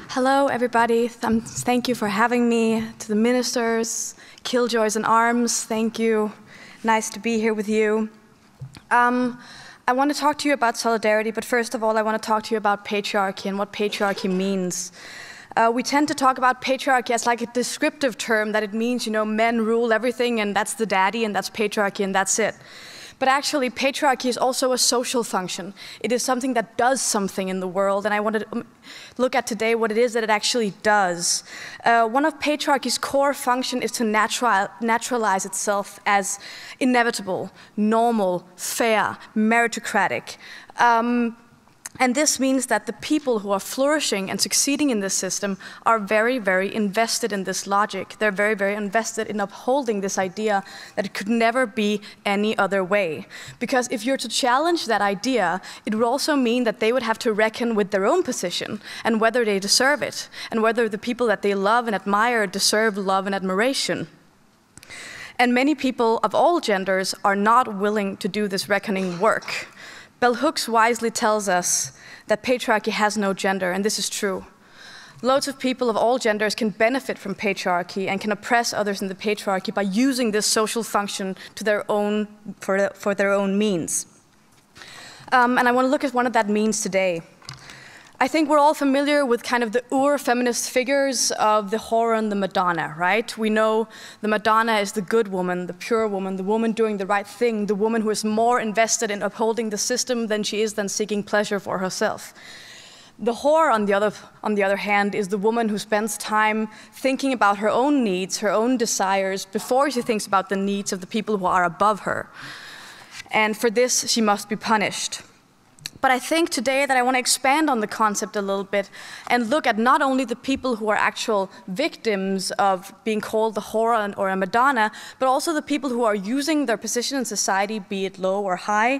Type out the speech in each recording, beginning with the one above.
Hello, everybody. Thank you for having me. To the ministers, Killjoys in Arms, thank you. Nice to be here with you. I want to talk to you about solidarity, but first of all, I want to talk to you about patriarchy and what patriarchy means. We tend to talk about patriarchy as like a descriptive term, that it means, men rule everything and that's the daddy and that's patriarchy and that's it. But actually, patriarchy is also a social function. It is something that does something in the world, and I want to look at today what it is that it actually does. One of patriarchy's core function is to naturalize itself as inevitable, normal, fair, meritocratic. And this means that the people who are flourishing and succeeding in this system are very, very invested in this logic. They're very, very invested in upholding this idea that it could never be any other way. Because if you're to challenge that idea, it would also mean that they would have to reckon with their own position and whether they deserve it, and whether the people that they love and admire deserve love and admiration. And many people of all genders are not willing to do this reckoning work. Bell Hooks wisely tells us that patriarchy has no gender, and this is true. Loads of people of all genders can benefit from patriarchy and can oppress others in the patriarchy by using this social function to their own, for their own means. And I want to look at one of that means today. I think we're all familiar with kind of the feminist figures of the whore and the Madonna, right? We know the Madonna is the good woman, the pure woman, the woman doing the right thing, the woman who is more invested in upholding the system than she is seeking pleasure for herself. The whore, on the other hand, is the woman who spends time thinking about her own needs, her own desires, before she thinks about the needs of the people who are above her. And for this, she must be punished. But I think today that I want to expand on the concept a little bit and look at not only the people who are actual victims of being called the whore or a Madonna, but also the people who are using their position in society, be it low or high,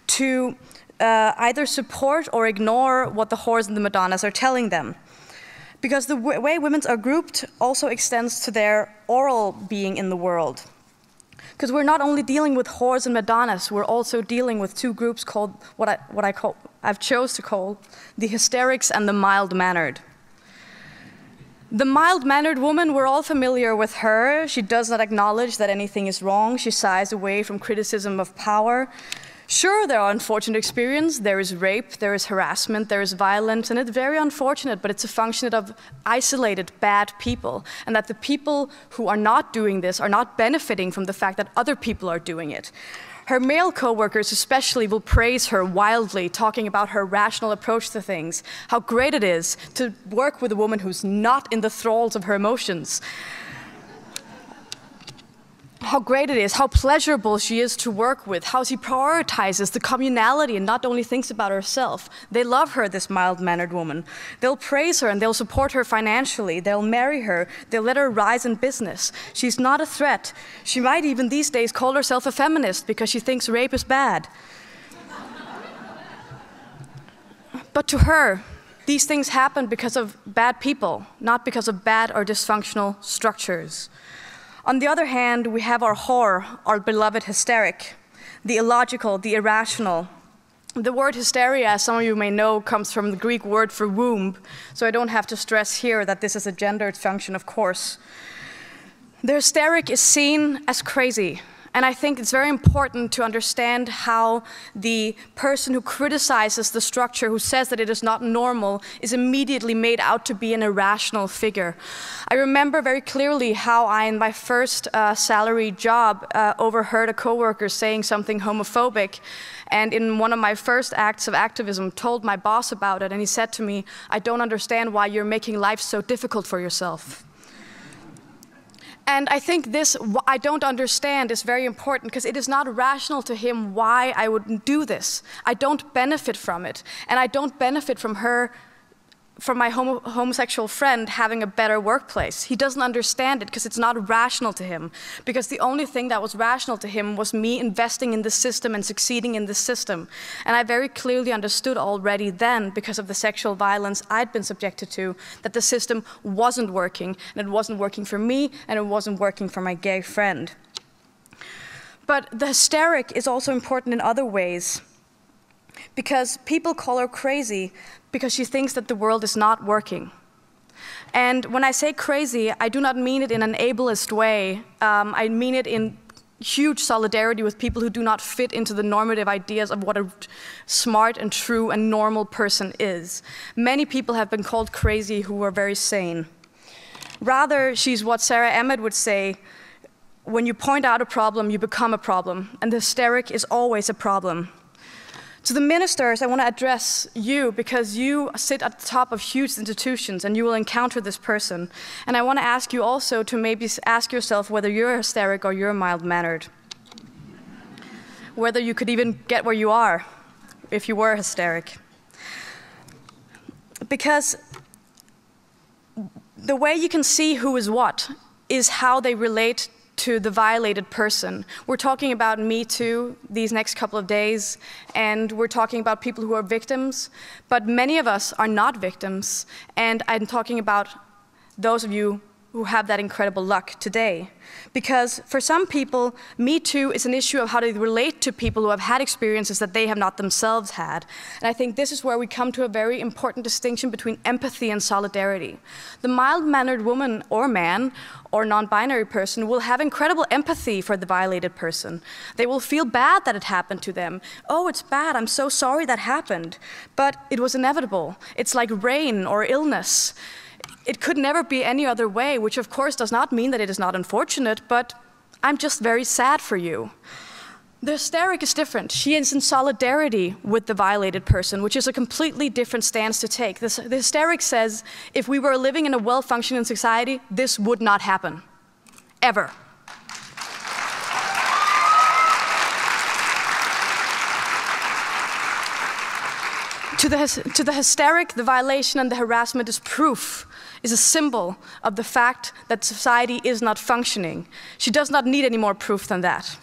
to either support or ignore what the whores and the Madonnas are telling them. Because the way women are grouped also extends to their oral being in the world. Because we're not only dealing with whores and Madonnas, we're also dealing with two groups called I've chose to call the hysterics and the mild-mannered. The mild-mannered woman, we're all familiar with her. She does not acknowledge that anything is wrong. She shies away from criticism of power. Sure, there are unfortunate experiences. There is rape, there is harassment, there is violence, and it's very unfortunate, but it's a function of isolated bad people, and that the people who are not doing this are not benefiting from the fact that other people are doing it. Her male co-workers especially will praise her wildly, talking about her rational approach to things, how great it is to work with a woman who's not in the thralls of her emotions. How great it is, how pleasurable she is to work with, how she prioritizes the communality and not only thinks about herself. They love her, this mild-mannered woman. They'll praise her and they'll support her financially. They'll marry her. They'll let her rise in business. She's not a threat. She might even these days call herself a feminist because she thinks rape is bad. But to her, these things happen because of bad people, not because of bad or dysfunctional structures. On the other hand, we have our whore, our beloved hysteric, the illogical, the irrational. The word hysteria, as some of you may know, comes from the Greek word for womb, so I don't have to stress here that this is a gendered function, of course. The hysteric is seen as crazy, and I think it's very important to understand how the person who criticizes the structure, who says that it is not normal, is immediately made out to be an irrational figure. I remember very clearly how I, in my first salaried job, overheard a coworker saying something homophobic, and in one of my first acts of activism, told my boss about it, and he said to me, "I don't understand why you're making life so difficult for yourself." And I think this "I don't understand" is very important because it is not rational to him why I would do this. I don't benefit from it, and I don't benefit from my homosexual friend having a better workplace. He doesn't understand it because it's not rational to him, because the only thing that was rational to him was me investing in the system and succeeding in the system. And I very clearly understood already then, because of the sexual violence I'd been subjected to, that the system wasn't working, and it wasn't working for me, and it wasn't working for my gay friend. But the hysteric is also important in other ways, because people call her crazy because she thinks that the world is not working. And when I say crazy, I do not mean it in an ableist way. I mean it in huge solidarity with people who do not fit into the normative ideas of what a smart and true and normal person is. Many people have been called crazy who are very sane. Rather, she's what Sarah Emmett would say, when you point out a problem, you become a problem, and the hysteric is always a problem. To the ministers, I want to address you because you sit at the top of huge institutions and you will encounter this person. And I want to ask you also to maybe ask yourself whether you're hysteric or you're mild-mannered. Whether you could even get where you are if you were hysteric. Because the way you can see who is what is how they relate to the violated person. We're talking about MeToo these next couple of days, and we're talking about people who are victims, but many of us are not victims, and I'm talking about those of you who have that incredible luck today. Because for some people, MeToo is an issue of how they relate to people who have had experiences that they have not themselves had. And I think this is where we come to a very important distinction between empathy and solidarity. The mild-mannered woman or man or non-binary person will have incredible empathy for the violated person. They will feel bad that it happened to them. Oh, it's bad, I'm so sorry that happened. But it was inevitable. It's like rain or illness. It could never be any other way, which of course does not mean that it is not unfortunate, but I'm just very sad for you. The hysteric is different. She is in solidarity with the violated person, which is a completely different stance to take. The hysteric says, if we were living in a well-functioning society, this would not happen, ever. To the hysteric, the violation and the harassment is proof, is a symbol of the fact that society is not functioning. She does not need any more proof than that.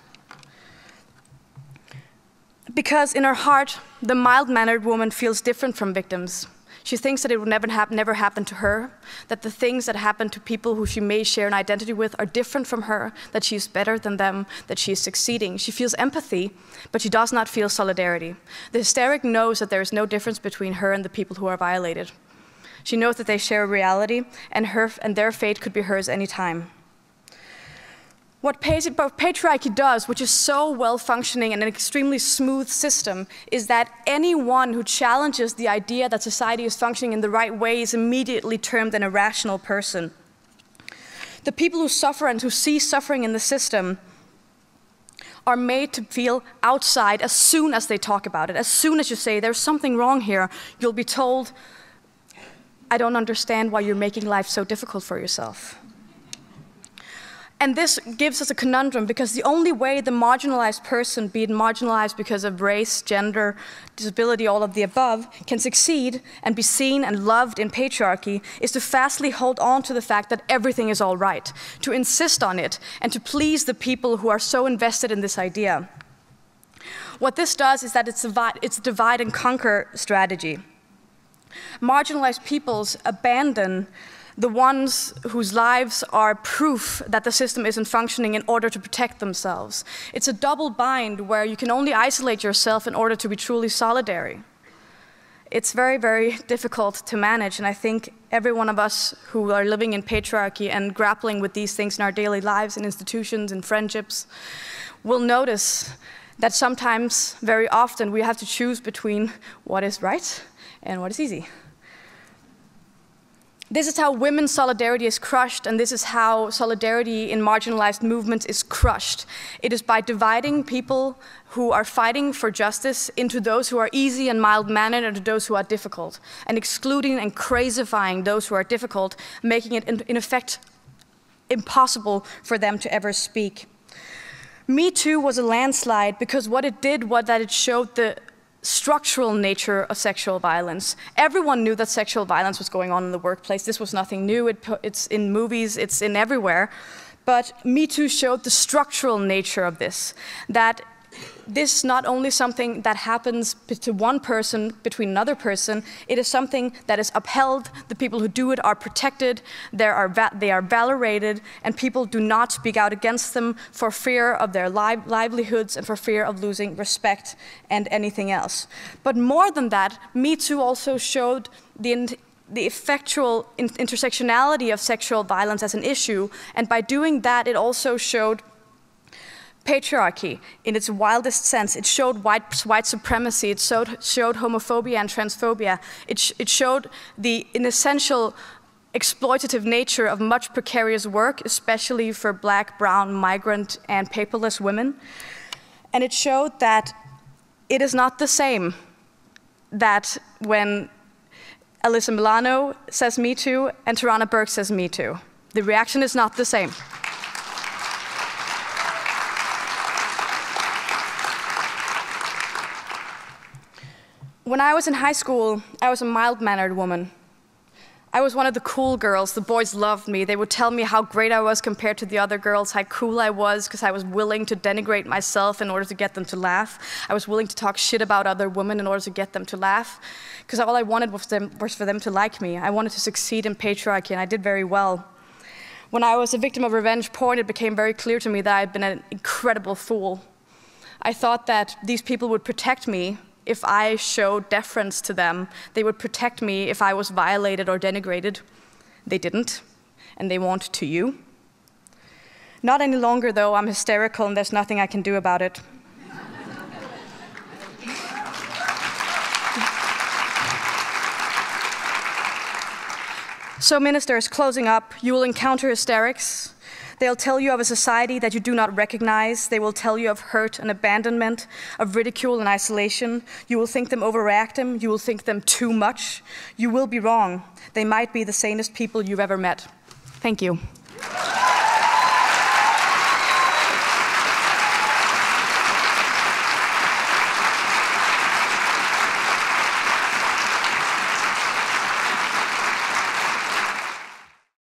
Because in her heart, the mild-mannered woman feels different from victims. She thinks that it would never happen to her, that the things that happen to people who she may share an identity with are different from her, that she's better than them, that she's succeeding. She feels empathy, but she does not feel solidarity. The hysteric knows that there is no difference between her and the people who are violated. She knows that they share a reality, and their fate could be hers anytime. What patriarchy does, which is so well-functioning and an extremely smooth system, is that anyone who challenges the idea that society is functioning in the right way is immediately termed an irrational person. The people who suffer and who see suffering in the system are made to feel outside as soon as they talk about it. As soon as you say, there's something wrong here, you'll be told, I don't understand why you're making life so difficult for yourself. And this gives us a conundrum, because the only way the marginalized person, be it marginalized because of race, gender, disability, all of the above, can succeed and be seen and loved in patriarchy is to fastly hold on to the fact that everything is all right, to insist on it, and to please the people who are so invested in this idea. What this does is that it's a divide and conquer strategy. Marginalized peoples abandon the ones whose lives are proof that the system isn't functioning in order to protect themselves. It's a double bind where you can only isolate yourself in order to be truly solidary. It's very, very difficult to manage, and I think every one of us who are living in patriarchy and grappling with these things in our daily lives, in institutions, in friendships, will notice that sometimes, very often, we have to choose between what is right and what is easy. This is how women's solidarity is crushed, and this is how solidarity in marginalized movements is crushed. It is by dividing people who are fighting for justice into those who are easy and mild-mannered and to those who are difficult, and excluding and crazifying those who are difficult, making it, in effect, impossible for them to ever speak. MeToo was a landslide because what it did was that it showed the structural nature of sexual violence. Everyone knew that sexual violence was going on in the workplace. This was nothing new. It's in movies, it's in everywhere. But MeToo showed the structural nature of this, that this is not only something that happens to one person between another person, it is something that is upheld, the people who do it are protected, they are validated, and people do not speak out against them for fear of their livelihoods and for fear of losing respect and anything else. But more than that, MeToo also showed the effectual intersectionality of sexual violence as an issue, and by doing that, it also showed patriarchy in its wildest sense. It showed white supremacy, it showed homophobia and transphobia, it showed the inessential exploitative nature of much precarious work, especially for Black, brown, migrant, and paperless women. And it showed that it is not the same that when Alyssa Milano says Me Too and Tarana Burke says Me Too. The reaction is not the same. When I was in high school, I was a mild-mannered woman. I was one of the cool girls. The boys loved me. They would tell me how great I was compared to the other girls, how cool I was, because I was willing to denigrate myself in order to get them to laugh. I was willing to talk shit about other women in order to get them to laugh, because all I wanted was for them to like me. I wanted to succeed in patriarchy, and I did very well. When I was a victim of revenge porn, it became very clear to me that I had been an incredible fool. I thought that these people would protect me if I showed deference to them. They would protect me if I was violated or denigrated. They didn't, and they won't to you. Not any longer, though. I'm hysterical, and there's nothing I can do about it. So, ministers, closing up, you will encounter hysterics. They'll tell you of a society that you do not recognize. They will tell you of hurt and abandonment, of ridicule and isolation. You will think them overreacting. You will think them too much. You will be wrong. They might be the sanest people you've ever met. Thank you.